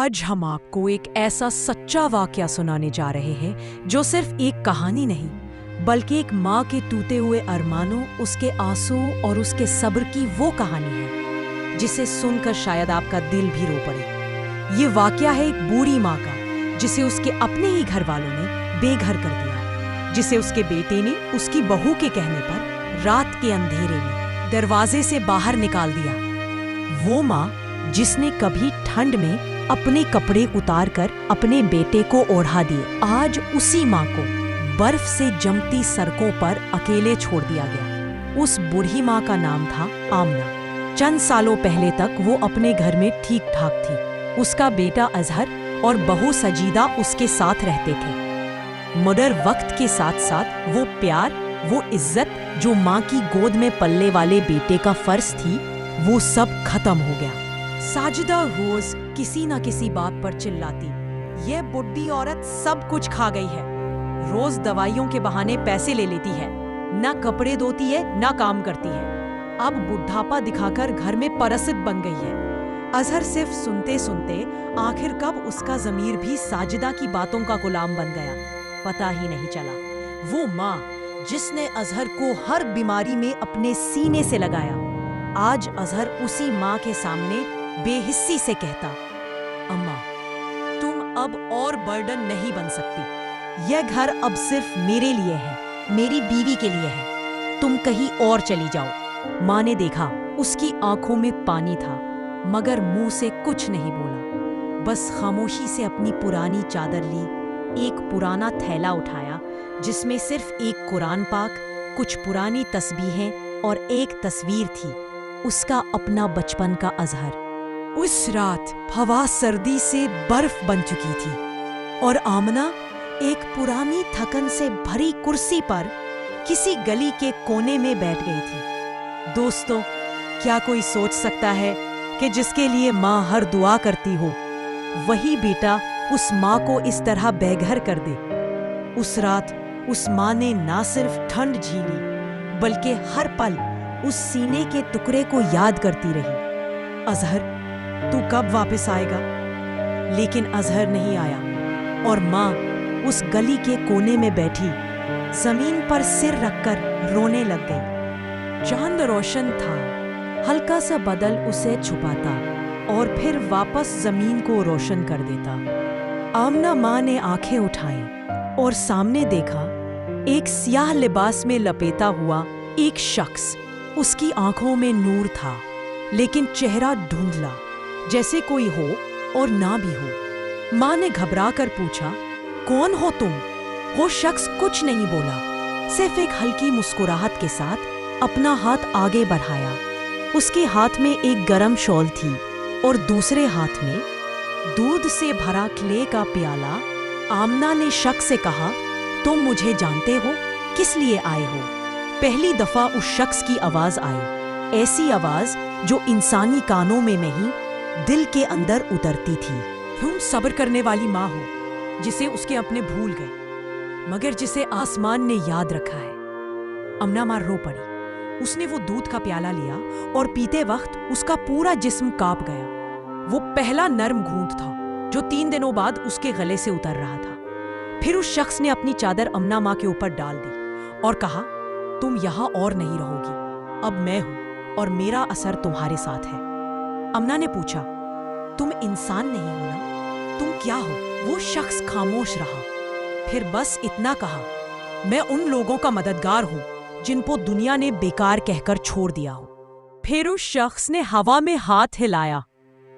آج ہم آپ کو ایک ایسا سچا واقعہ سنانے جا رہے ہیں جو صرف ایک کہانی نہیں بلکہ ایک ماں کے ٹوٹے ہوئے ارمانوں، اس کے آنسو اور اس کے صبر کی وہ کہانی ہے جسے سن کر شاید آپ کا دل بھی رو پڑے۔ یہ واقعہ ہے ایک بوڑھی ماں کا جسے اس کے اپنے ہی گھر والوں نے بے گھر کر دیا، جسے اس کے بیٹے نے اس کی بہو کے کہنے پر رات کے اندھیرے میں دروازے سے باہر نکال دیا۔ وہ ماں جس نے کبھی ٹھنڈ میں اپنے کپڑے اتار کر اپنے بیٹے کو اوڑھا دیے، آج اسی ماں کو برف سے جمتی سڑکوں پر اکیلے چھوڑ دیا گیا۔ اس بوڑھی ماں کا نام تھا آمنہ۔ چند سالوں پہلے تک وہ اپنے گھر میں ٹھیک ٹھاک تھی۔ اس کا بیٹا اظہر اور بہو سجیدہ اس کے ساتھ رہتے تھے، مگر وقت کے ساتھ ساتھ وہ پیار، وہ عزت جو ماں کی گود میں پلنے والے بیٹے کا فرض تھی، وہ سب ختم ہو گیا۔ ساجدہ روز کسی نہ کسی بات پر چلاتی، یہ بڈھی عورت سب کچھ کھا گئی ہے، روز دوائیوں کے بہانے پیسے لے لیتی ہے، نہ کپڑے دھوتی ہے نہ کام کرتی ہے، اب بڑھاپا دکھا کر گھر میں پرست بن گئی ہے۔ اظہر صرف سنتے سنتے آخر کب اس کا ضمیر بھی ساجدہ کی باتوں کا غلام بن گیا، پتہ ہی نہیں چلا۔ وہ ماں جس نے اظہر کو ہر بیماری میں اپنے سینے سے لگایا، آج اظہر اسی ماں کے سامنے بے حسی سے کہتا، اماں تم اب اور برڈن نہیں بن سکتی، یہ گھر اب صرف میرے لیے ہے، میری بیوی کے لیے ہے، تم کہیں اور چلی جاؤ۔ ماں نے دیکھا اس کی آنکھوں میں پانی تھا مگر منہ سے کچھ نہیں بولا، بس خاموشی سے اپنی پرانی چادر لی، ایک پرانا تھیلا اٹھایا جس میں صرف ایک قرآن پاک، کچھ پرانی تسبیحیں اور ایک تصویر تھی، اس کا اپنا بچپن کا اظہر۔ اس رات ہوا سردی سے برف بن چکی تھی اور آمنہ ایک پرانی تھکن سے بھری کرسی پر کسی گلی کے کونے میں بیٹھ گئی تھی۔ دوستو، کیا کوئی سوچ سکتا ہے کہ جس کے لیے ماں ہر دعا کرتی ہو، وہی بیٹا اس ماں کو اس طرح بے گھر کر دے؟ اس رات اس ماں نے نہ صرف ٹھنڈ جھیلی بلکہ ہر پل اس سینے کے ٹکڑے کو یاد کرتی رہی، اظہر تو کب واپس آئے گا؟ لیکن اظہر نہیں آیا اور ماں اس گلی کے کونے میں بیٹھی زمین پر سر رکھ کر رونے لگ گئی۔ چاند روشن تھا، ہلکا سا بادل اسے چھپاتا اور پھر واپس زمین کو روشن کر دیتا۔ آمنہ ماں نے آنکھیں اٹھائیں اور سامنے دیکھا ایک سیاہ لباس میں لپیٹا ہوا ایک شخص۔ اس کی آنکھوں میں نور تھا لیکن چہرہ دھندلا، جیسے کوئی ہو اور نہ بھی ہو۔ ماں نے گھبرا کر پوچھا، کون ہو تم؟ وہ شخص کچھ نہیں بولا، صرف ایک ہلکی مسکراہٹ کے ساتھ اپنا ہاتھ آگے بڑھایا۔ اس کے ہاتھ میں ایک گرم شال تھی اور دوسرے ہاتھ میں دودھ سے بھرا کلے کا پیالہ۔ آمنہ نے شک سے کہا، تم مجھے جانتے ہو؟ کس لیے آئے ہو؟ پہلی دفعہ اس شخص کی آواز آئی، ایسی آواز جو انسانی کانوں میں نہیں، دل کے اندر اترتی تھی۔ تم صبر کرنے والی ماں ہو جسے اس کے اپنے بھول گئے مگر جسے آسمان نے یاد رکھا ہے۔ آمنہ ماں رو پڑی۔ اس نے وہ دودھ کا پیالہ لیا اور پیتے وقت اس کا پورا جسم کانپ گیا۔ وہ پہلا نرم گھونٹ تھا جو 3 دنوں بعد اس کے گلے سے اتر رہا تھا۔ پھر اس شخص نے اپنی چادر آمنہ ماں کے اوپر ڈال دی اور کہا، تم یہاں اور نہیں رہو گی، اب میں ہوں اور میرا اثر تمہارے ساتھ ہے۔ آمنہ نے پوچھا، تم انسان نہیں ہو نا؟ تم کیا ہو؟ وہ شخص خاموش رہا، پھر بس اتنا کہا، میں ان لوگوں کا مددگار ہوں جن کو دنیا نے بیکار کہہ کر چھوڑ دیا ہو۔ پھر اس شخص نے ہوا میں ہاتھ ہلایا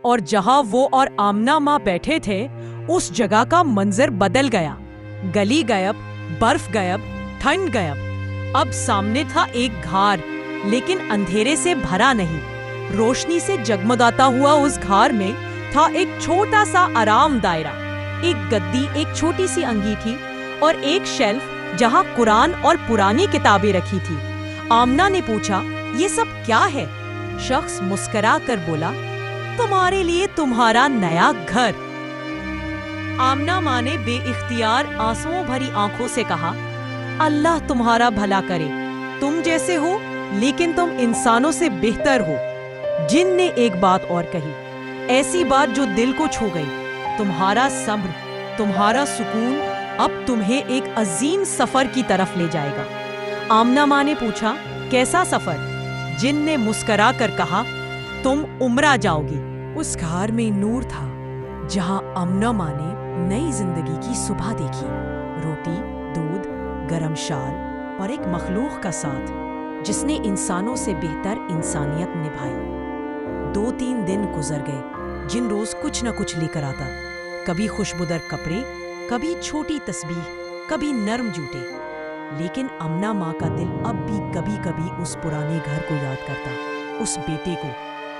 اور جہاں وہ اور آمنہ ماں بیٹھے تھے اس جگہ کا منظر بدل گیا۔ گلی غائب، برف غائب، ٹھنڈ غائب۔ اب سامنے تھا ایک گھر، لیکن اندھیرے سے بھرا نہیں، روشنی سے جگمگاتا ہوا۔ اس گھر میں تھا ایک چھوٹا سا آرام دائرہ، ایک گدی، ایک چھوٹی سی انگیٹھی اور ایک شیلف جہاں قرآن اور پرانی کتابیں رکھی تھی۔ آمنہ نے پوچھا، یہ سب کیا ہے؟ شخص مسکرا کر بولا، تمہارے لیے تمہارا نیا گھر۔ آمنہ ماں نے بے اختیار آنسوؤں بھری آنکھوں سے کہا، اللہ تمہارا بھلا کرے، تم جیسے ہو لیکن تم انسانوں سے بہتر ہو۔ جن نے ایک بات اور کہی، ایسی بات جو دل کو چھو گئی، تمہارا صبر، تمہارا سکون اب تمہیں ایک عظیم سفر کی طرف لے جائے گا۔ آمنہ ماں نے پوچھا، کیسا سفر؟ جن نے مسکرا کر کہا، تم عمرہ جاؤ گی۔ اس گھر میں نور تھا جہاں آمنہ ماں نے نئی زندگی کی صبح دیکھی، روٹی، دودھ، گرم شال اور ایک مخلوق کا ساتھ جس نے انسانوں سے بہتر انسانیت نبھائی۔ 2-3 دن گزر گئے، جن روز کچھ نہ کچھ لے کر آتا، کبھی خوشبودار کپڑے، کبھی چھوٹی تسبیح، کبھی نرم جوتے۔ لیکن آمنہ ماں کا دل اب بھی کبھی کبھی اس پرانے گھر کو یاد کرتا، اس بیٹے کو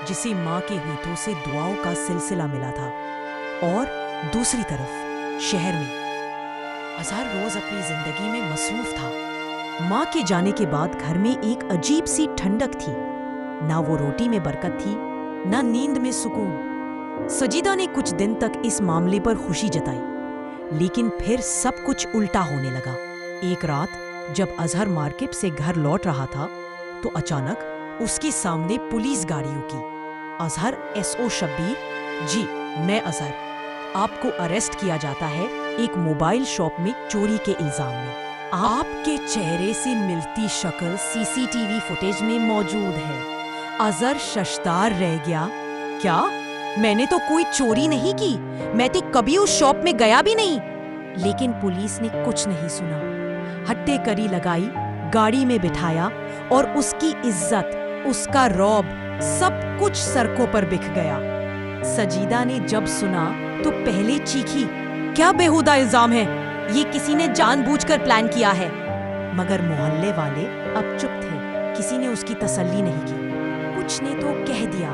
جسے ماں کے ہونٹوں سے دعاؤں کا سلسلہ ملا تھا۔ اور دوسری طرف شہر میں اظہر روز اپنی زندگی میں مصروف تھا۔ ماں کے جانے کے بعد گھر میں ایک عجیب سی ٹھنڈک تھی، نہ وہ روٹی میں برکت تھی، نہ نیند میں سکون۔ سجیدہ نے کچھ دن تک اس معاملے پر خوشی جتائی، لیکن پھر سب کچھ الٹا ہونے لگا۔ ایک رات جب اظہر مارکیٹ سے گھر لوٹ رہا تھا تو اچانک اس کے سامنے پولیس گاڑیوں کی۔ اظہر SO شبیر، جی میں اظہر، آپ کو اریسٹ کیا جاتا ہے ایک موبائل شاپ میں چوری کے الزام میں۔ آپ کے چہرے سے ملتی شکل CCTV فوٹیج میں موجود ہے۔ اظہر ششدار رہ گیا، کیا؟ میں نے تو کوئی چوری نہیں کی، میں تو کبھی اس شاپ میں گیا بھی نہیں۔ لیکن پولیس نے کچھ نہیں سنا، ہٹے کری لگائی، گاڑی میں بٹھایا اور اس کی عزت، اس کا رعب، سب کچھ سڑکوں پر بکھ گیا۔ سجیدہ نے جب سنا تو پہلے چیخی، کیا بیہودہ الزام ہے، یہ کسی نے جان بوجھ کر پلان کیا ہے۔ مگر محلے والے اب چپ تھے، کسی نے اس کی تسلی نہیں کی۔ کچھ نے تو کہہ دیا،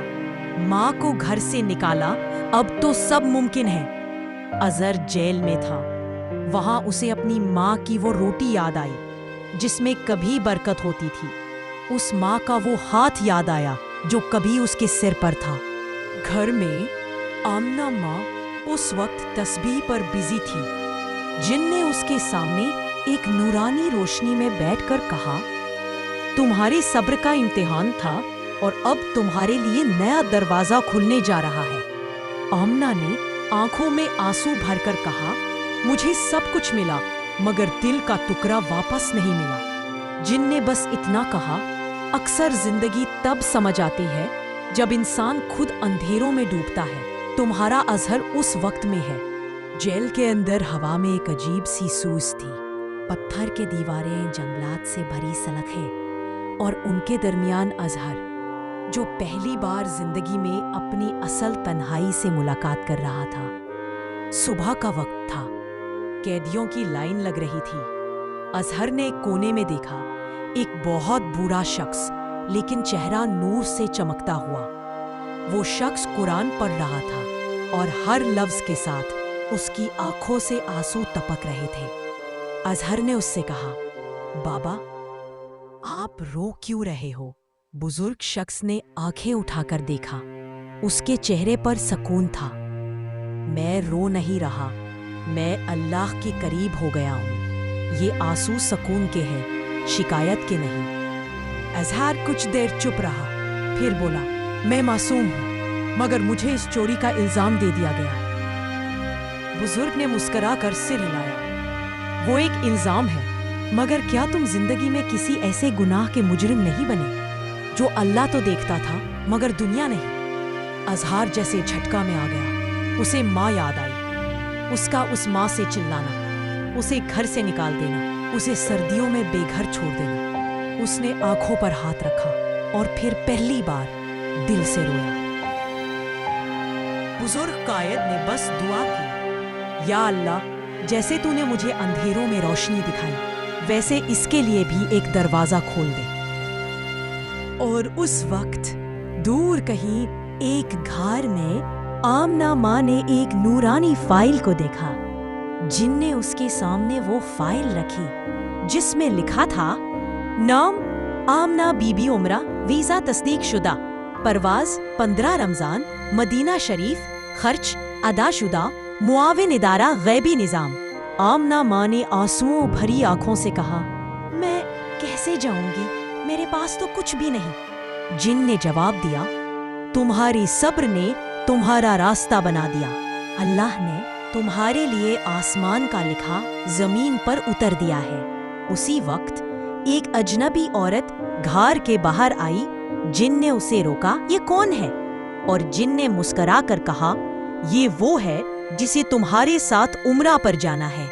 ماں کو گھر سے نکالا، اب تو سب ممکن ہے۔ اظہر جیل میں تھا، وہاں اسے اپنی ماں کی وہ روٹی یاد آئی جس میں کبھی برکت ہوتی تھی، اس ماں کا وہ ہاتھ یاد آیا جو کبھی اس کے سر پر تھا۔ گھر میں آمنہ ماں اس وقت تسبیح پر بزی تھی۔ جن نے اس کے سامنے ایک نورانی روشنی میں بیٹھ کر کہا، تمہارے صبر کا امتحان تھا اور اب تمہارے لیے نیا دروازہ کھلنے جا رہا ہے۔ آمنہ نے آنکھوں میں آنسو بھر کر کہا، مجھے سب کچھ ملا مگر دل کا ٹکڑا واپس نہیں ملا۔ جن نے بس اتنا کہا، اکثر زندگی تب سمجھ آتی ہے جب انسان خود اندھیروں میں ڈوبتا ہے۔ تمہارا اظہر اس وقت میں ہے۔ جیل کے اندر ہوا میں ایک عجیب سی سوز تھی، پتھر کے دیواریں، جنگلات سے بھری سڑکیں اور ان کے درمیان اظہر جو پہلی بار زندگی میں اپنی اصل تنہائی سے ملاقات کر رہا تھا۔ صبح کا وقت تھا، قیدیوں کی لائن لگ رہی تھی۔ اظہر نے ایک کونے میں دیکھا، ایک بہت بوڑھا شخص لیکن چہرہ نور سے چمکتا ہوا۔ وہ شخص قرآن پڑھ رہا تھا اور ہر لفظ کے ساتھ اس کی آنکھوں سے آنسو ٹپک رہے تھے۔ اظہر نے اس سے کہا، بابا آپ رو کیوں رہے ہو؟ بزرگ شخص نے آنکھیں اٹھا کر دیکھا، اس کے چہرے پر سکون تھا۔ میں رو نہیں رہا، میں اللہ کے قریب ہو گیا ہوں۔ یہ آنسو سکون کے ہیں، شکایت کے نہیں۔ اظہر کچھ دیر چپ رہا، پھر بولا، میں معصوم ہوں مگر مجھے اس چوری کا الزام دے دیا گیا۔ بزرگ نے مسکرا کر سر ہلایا، وہ ایک الزام ہے مگر کیا تم زندگی میں کسی ایسے گناہ کے مجرم نہیں بنے جو اللہ تو دیکھتا تھا مگر دنیا نہیں؟ اظہر جیسے جھٹکا میں آ گیا، اسے ماں یاد آئی، اس کا اس ماں سے چلانا، اسے گھر سے نکال دینا، اسے سردیوں میں بے گھر چھوڑ دینا۔ اس نے آنکھوں پر ہاتھ رکھا اور پھر پہلی بار دل سے رویا۔ بزرگ قائد نے بس دعا کی، یا اللہ، جیسے تو نے مجھے اندھیروں میں روشنی دکھائی ویسے اس کے لیے بھی ایک دروازہ کھول دے۔ اور اس وقت دور کہیں ایک گھر میں آمنہ ماں نے ایک نورانی فائل کو دیکھا۔ جن نے اس کے سامنے وہ فائل رکھی جس میں لکھا تھا، نام آمنہ بی بی عمرہ، ویزا تصدیق شدہ، پرواز 15 رمضان، مدینہ شریف، خرچ ادا شدہ، معاون ادارہ غیبی نظام۔ آمنہ ماں نے آنسوؤں بھری آنکھوں سے کہا، میں کیسے جاؤں گی، میرے پاس تو کچھ بھی نہیں۔ جن نے جواب دیا، تمہاری صبر نے تمہارا راستہ بنا دیا۔ اللہ نے تمہارے لیے آسمان کا لکھا زمین پر اتر دیا ہے۔ اسی وقت ایک اجنبی عورت گھر کے باہر آئی۔ جن نے اسے روکا، یہ کون ہے؟ اور جن نے مسکرا کر کہا، یہ وہ ہے جسے تمہارے ساتھ عمرہ پر جانا ہے،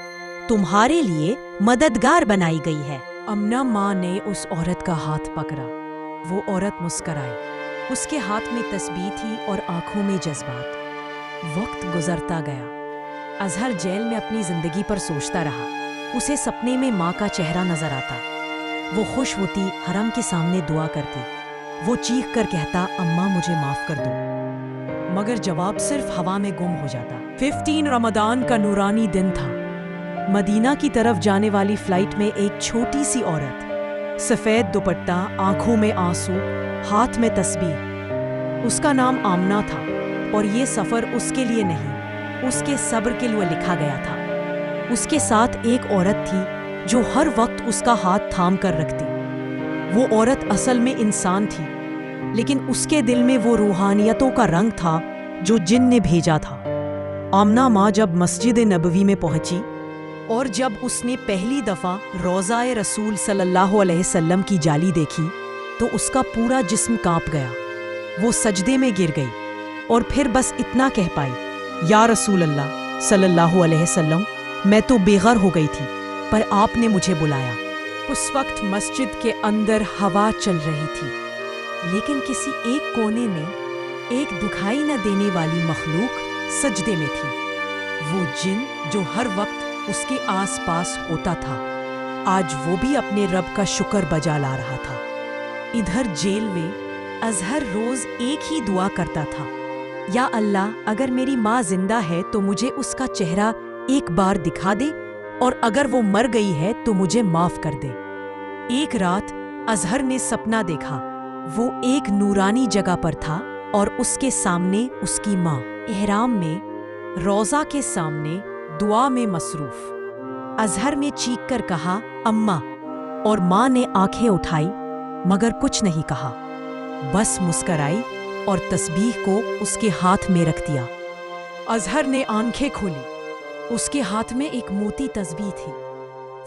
تمہارے لیے مددگار بنائی گئی ہے۔ امنا ماں نے اس عورت کا ہاتھ پکڑا۔ وہ عورت مسکرائی۔ اس کے ہاتھ میں تسبیح تھی اور آنکھوں میں جذبات۔ وقت گزرتا گیا۔ اظہر جیل میں اپنی زندگی پر سوچتا رہا۔ اسے سپنے میں ماں کا چہرہ نظر آتا۔ وہ خوش ہوتی، حرم کے سامنے دعا کرتی۔ وہ چیخ کر کہتا، اماں مجھے معاف کر دو، مگر جواب صرف ہوا میں گم ہو جاتا۔ 15 رمضان کا نورانی دن تھا۔ مدینہ کی طرف جانے والی فلائٹ میں ایک چھوٹی سی عورت، سفید دوپٹہ، آنکھوں میں آنسو، ہاتھ میں تسبیح۔ اس کا نام آمنہ تھا، اور یہ سفر اس کے لیے نہیں، اس کے صبر کے لیے لکھا گیا تھا۔ اس کے ساتھ ایک عورت تھی جو ہر وقت اس کا ہاتھ تھام کر رکھتی۔ وہ عورت اصل میں انسان تھی، لیکن اس کے دل میں وہ روحانیتوں کا رنگ تھا جو جن نے بھیجا تھا۔ آمنہ ماں جب مسجد نبوی میں پہنچی اور جب اس نے پہلی دفعہ روضہ رسول صلی اللہ علیہ وسلم کی جالی دیکھی تو اس کا پورا جسم کانپ گیا۔ وہ سجدے میں گر گئی اور پھر بس اتنا کہہ پائی، یا رسول اللہ صلی اللہ علیہ وسلم، میں تو بے گھر ہو گئی تھی، پر آپ نے مجھے بلایا۔ اس وقت مسجد کے اندر ہوا چل رہی تھی، لیکن کسی ایک کونے میں ایک دکھائی نہ دینے والی مخلوق سجدے میں تھی۔ وہ جن جو ہر وقت اس کے آس پاس ہوتا تھا، آج وہ بھی اپنے رب کا شکر بجا لا رہا تھا۔ ادھر جیل میں اظہر روز ایک ہی دعا کرتا تھا، یا اللہ اگر میری ماں زندہ ہے تو مجھے اس کا چہرہ ایک بار دکھا دے، اور اگر وہ مر گئی ہے تو مجھے معاف کر دے۔ ایک رات اظہر نے سپنا دیکھا۔ وہ ایک نورانی جگہ پر تھا اور اس کے سامنے اس کی ماں، احرام میں، روضہ کے سامنے دعا میں مصروف۔ اظہر نے چیخ کر کہا، اماں، اور ماں نے آنکھیں اٹھائی مگر کچھ نہیں کہا، بس مسکرائی اور تسبیح کو اس کے ہاتھ میں رکھ دیا۔ اظہر نے آنکھیں کھولی۔ اس کے ہاتھ میں ایک موتی تسبیح تھی۔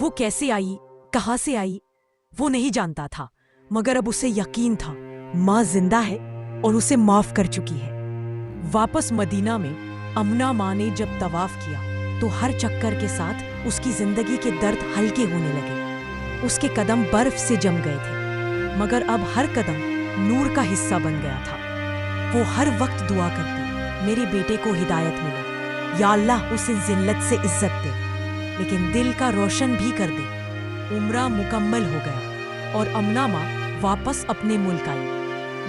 وہ کیسے آئی، کہاں سے آئی، وہ نہیں جانتا تھا، مگر اب اسے یقین تھا ماں زندہ ہے اور اسے معاف کر چکی ہے۔ واپس مدینہ میں امنہ ماں نے جب طواف کیا تو ہر چکر کے ساتھ اس کی زندگی کے درد ہلکے ہونے لگے۔ اس کے قدم برف سے جم گئے تھے، مگر اب ہر قدم نور کا حصہ بن گیا تھا۔ وہ ہر وقت دعا کرتی، میرے بیٹے کو ہدایت ملے، یا اللہ اسے ذلت سے عزت دے، لیکن دل کا روشن بھی کر دے۔ عمرہ مکمل ہو گیا اور امنہ ماں واپس اپنے ملک آئی،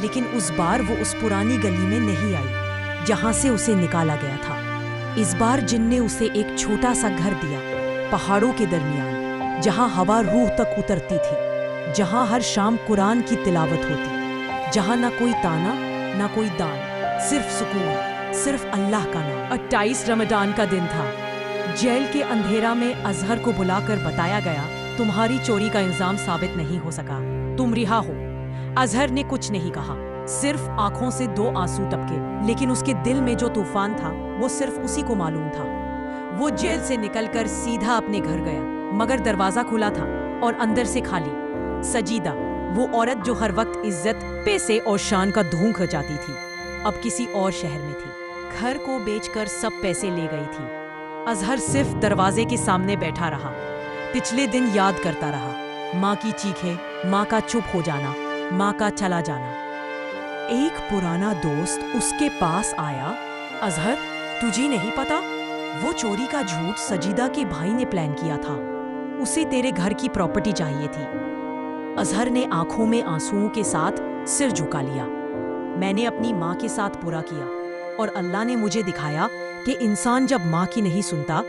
لیکن اس بار وہ اس پرانی گلی میں نہیں آئی جہاں سے اسے نکالا گیا تھا۔ اس بار جن نے اسے ایک چھوٹا سا گھر دیا، پہاڑوں کے درمیان، جہاں ہوا روح تک اترتی تھی، جہاں ہر شام قرآن کی تلاوت ہوتی، جہاں نہ کوئی تانا نہ کوئی دان، صرف سکون، صرف اللہ کا نام۔ 28 رمضان کا دن تھا۔ جیل کے اندھیرا میں اظہر کو بلا کر بتایا گیا، تمہاری چوری کا الزام ثابت نہیں ہو سکا، تم رہا ہو۔ اظہر نے کچھ نہیں کہا، صرف آنکھوں سے 2 آنسو ٹپکے، لیکن اس کے دل میں جو طوفان تھا وہ صرف اسی کو معلوم تھا۔ وہ جیل سے نکل کر سیدھا اپنے گھر گیا، مگر دروازہ کھلا تھا اور اندر سے خالی۔ سجیدہ، وہ عورت جو ہر وقت عزت، پیسے اور شان کا دھوں کھجاتی تھی، اب کسی اور شہر میں تھی۔ گھر کو بیچ کر سب پیسے لے گئی تھی۔ اظہر صرف دروازے کے سامنے بیٹھا رہا، پچھلے دن یاد کرتا رہا، ماں کی چیخیں، ماں کا چپ ہو جانا، ماں کا چلا جانا۔ ایک پرانا دوست اس کے پاس آیا، اظہر تجھے نہیں پتا، وہ چوری کا جھوٹ سجیدہ کے بھائی نے پلان کیا تھا، اسے تیرے گھر کی پراپرٹی چاہیے تھی۔ اظہر نے آنکھوں میں آنسوؤں کے ساتھ سر جھکا لیا۔ میں نے اپنی ماں کے ساتھ برا کیا، اور اللہ نے مجھے دکھایا کہ انسان جب ماں کی نہیں سنتا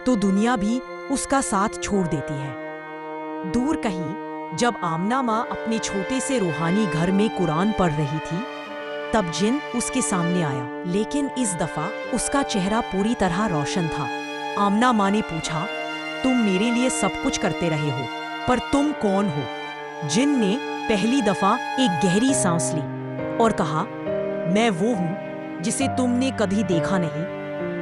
تو دنیا بھی اس کا ساتھ چھوڑ دیتی ہے۔ دور کہیں جب آمنہ ماں اپنے چھوٹے سے روحانی گھر میں قرآن پڑھ رہی تھی، تب جن اس کے سامنے آیا، لیکن اس دفعہ اس کا چہرہ پوری طرح روشن تھا۔ آمنہ ماں نے پوچھا، تم میرے لیے سب کچھ کرتے رہے ہو، پر تم کون ہو؟ جن نے پہلی دفعہ ایک گہری سانس لی اور کہا، میں وہ ہوں جسے تم نے کبھی دیکھا نہیں،